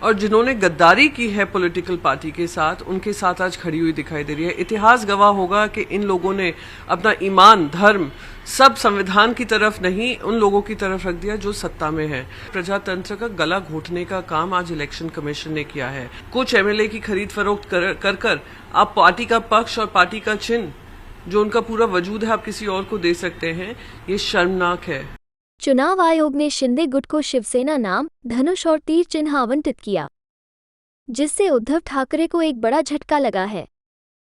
और जिन्होंने गद्दारी की है पॉलिटिकल पार्टी के साथ, उनके साथ आज खड़ी हुई दिखाई दे रही है। इतिहास गवाह होगा कि इन लोगों ने अपना ईमान, धर्म सब संविधान की तरफ नहीं, उन लोगों की तरफ रख दिया जो सत्ता में है। प्रजातंत्र का गला घोटने का काम आज इलेक्शन कमीशन ने किया है। कुछ एमएलए की खरीद फरोख्त कर आप पार्टी का पक्ष और पार्टी का चिन्ह, जो उनका पूरा वजूद है, आप किसी और को दे सकते हैं। ये शर्मनाक है। चुनाव आयोग ने शिंदे गुट को शिवसेना नाम, धनुष और तीर चिन्ह आवंटित किया, जिससे उद्धव ठाकरे को एक बड़ा झटका लगा है।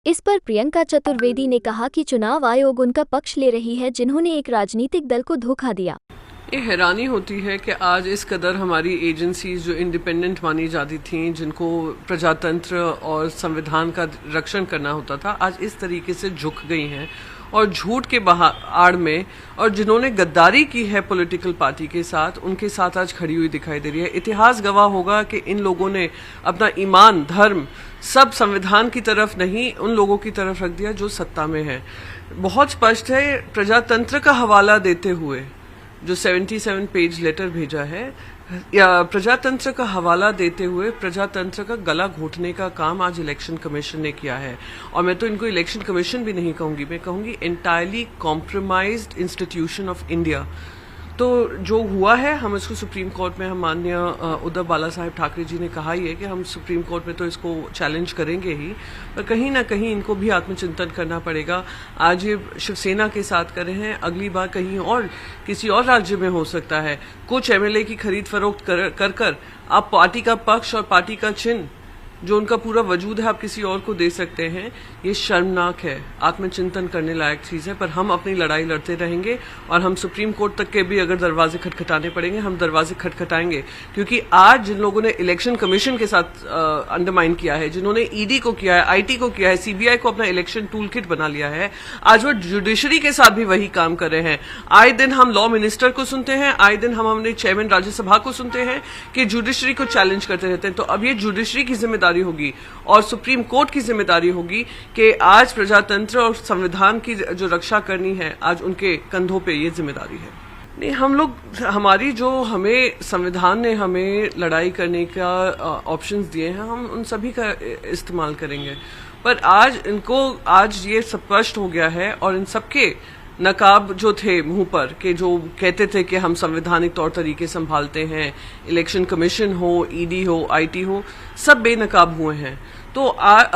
इस पर प्रियंका चतुर्वेदी ने कहा कि चुनाव आयोग उनका पक्ष ले रही है, जिन्होंने एक राजनीतिक दल को धोखा दिया। ये हैरानी होती है कि आज इस कदर हमारी एजेंसीज जो इंडिपेंडेंट मानी जाती थीं, जिनको प्रजातंत्र और संविधान का रक्षण करना होता था, आज इस तरीके से झुक गई हैं और झूठ के आड़ में, और जिन्होंने गद्दारी की है पॉलिटिकल पार्टी के साथ, उनके साथ आज खड़ी हुई दिखाई दे रही है। इतिहास गवाह होगा कि इन लोगों ने अपना ईमान, धर्म सब संविधान की तरफ नहीं, उन लोगों की तरफ रख दिया जो सत्ता में है। बहुत स्पष्ट है, प्रजातंत्र का हवाला देते हुए जो 77 पेज लेटर भेजा है, या प्रजातंत्र का हवाला देते हुए प्रजातंत्र का गला घोटने का काम आज इलेक्शन कमीशन ने किया है। और मैं तो इनको इलेक्शन कमीशन भी नहीं कहूंगी, मैं कहूंगी entirely compromised institution of India. तो जो हुआ है, हम इसको सुप्रीम कोर्ट में, हम माननीय उद्धव बाला साहेब ठाकरे जी ने कहा ही है कि हम सुप्रीम कोर्ट में तो इसको चैलेंज करेंगे ही, पर कहीं ना कहीं इनको भी आत्मचिंतन करना पड़ेगा। आज ये शिवसेना के साथ करे हैं, अगली बार कहीं और किसी और राज्य में हो सकता है। कुछ एमएलए की खरीद फरोख्त कर आप पार्टी का पक्ष और पार्टी का चिन्ह, जो उनका पूरा वजूद है, आप किसी और को दे सकते हैं। ये शर्मनाक है, आत्मचिंतन करने लायक चीज है। पर हम अपनी लड़ाई लड़ते रहेंगे और हम सुप्रीम कोर्ट तक के भी अगर दरवाजे खटखटाने पड़ेंगे, हम दरवाजे खटखटाएंगे। क्योंकि आज जिन लोगों ने इलेक्शन कमीशन के साथ अंडरमाइन किया है, जिन्होंने ईडी को किया है, आईटी को किया है, सीबीआई को अपना इलेक्शन टूल किट बना लिया है, आज वो जुडिशरी के साथ भी वही काम कर रहे हैं। आए दिन हम लॉ मिनिस्टर को सुनते हैं, आए दिन हम अपने चेयरमैन राज्यसभा को सुनते हैं कि जुडिशरी को चैलेंज करते रहते हैं। तो अब ये जुडिशरी की जिम्मेदारी होगी और सुप्रीम कोर्ट की जिम्मेदारी होगी कि आज प्रजातंत्र और संविधान की जो रक्षा करनी है, आज उनके कंधों पे ये जिम्मेदारी है। नहीं, हम लोग, हमारी जो, हमें संविधान ने हमें लड़ाई करने का ऑप्शंस दिए हैं, हम उन सभी का इस्तेमाल करेंगे। पर आज ये स्पष्ट हो गया है और इन सबके नकाब जो थे मुंह पर, के जो कहते थे कि हम संवैधानिक तौर तरीके संभालते हैं, इलेक्शन कमीशन हो, ईडी हो, आईटी हो, सब बेनकाब हुए हैं। तो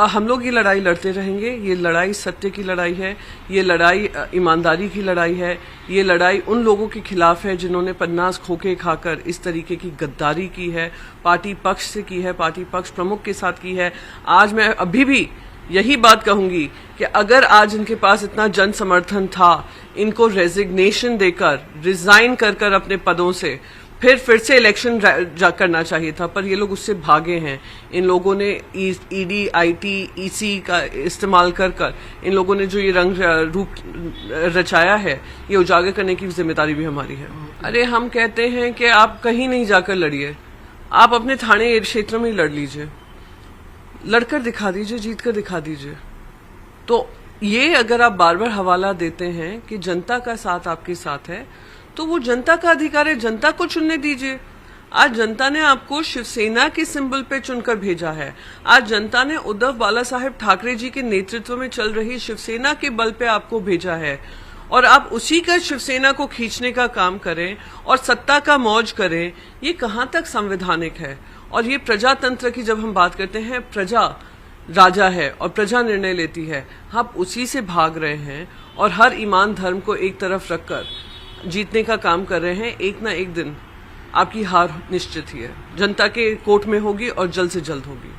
हम लोग ये लड़ाई लड़ते रहेंगे। ये लड़ाई सत्य की लड़ाई है, ये लड़ाई ईमानदारी की लड़ाई है, ये लड़ाई उन लोगों के खिलाफ है जिन्होंने पन्नास खोखे खाकर इस तरीके की गद्दारी की है, पार्टी पक्ष से की है, पार्टी पक्ष प्रमुख के साथ की है। आज मैं अभी भी यही बात कहूंगी कि अगर आज इनके पास इतना जन समर्थन था, इनको रेजिग्नेशन देकर, रिजाइन कर अपने पदों से फिर से इलेक्शन करना चाहिए था। पर ये लोग उससे भागे हैं। इन लोगों ने ईडी, आईटी, ईसी का इस्तेमाल कर इन लोगों ने जो ये रंग रूप रचाया है, ये उजागर करने की जिम्मेदारी भी हमारी है। अरे, हम कहते हैं कि आप कहीं नहीं जाकर लड़िए, आप अपने थाने क्षेत्र में ही लड़ लीजिए, लड़कर दिखा दीजिए, जीत कर दिखा दीजिए। तो ये अगर आप बार बार हवाला देते हैं कि जनता का साथ आपके साथ है, तो वो जनता का अधिकार है, जनता को चुनने दीजिए। आज जनता ने आपको शिवसेना के सिंबल पे चुनकर भेजा है। आज जनता ने उद्धव बाला साहेब ठाकरे जी के नेतृत्व में चल रही शिवसेना के बल पे आपको भेजा है, और आप उसी का शिवसेना को खींचने का काम करें और सत्ता का मौज करें। ये कहां तक संवैधानिक है? और ये प्रजातंत्र की जब हम बात करते हैं, प्रजा राजा है और प्रजा निर्णय लेती है, आप उसी से भाग रहे हैं और हर ईमान धर्म को एक तरफ रखकर जीतने का काम कर रहे हैं। एक ना एक दिन आपकी हार निश्चित ही है, जनता के कोर्ट में होगी और जल्द से जल्द होगी।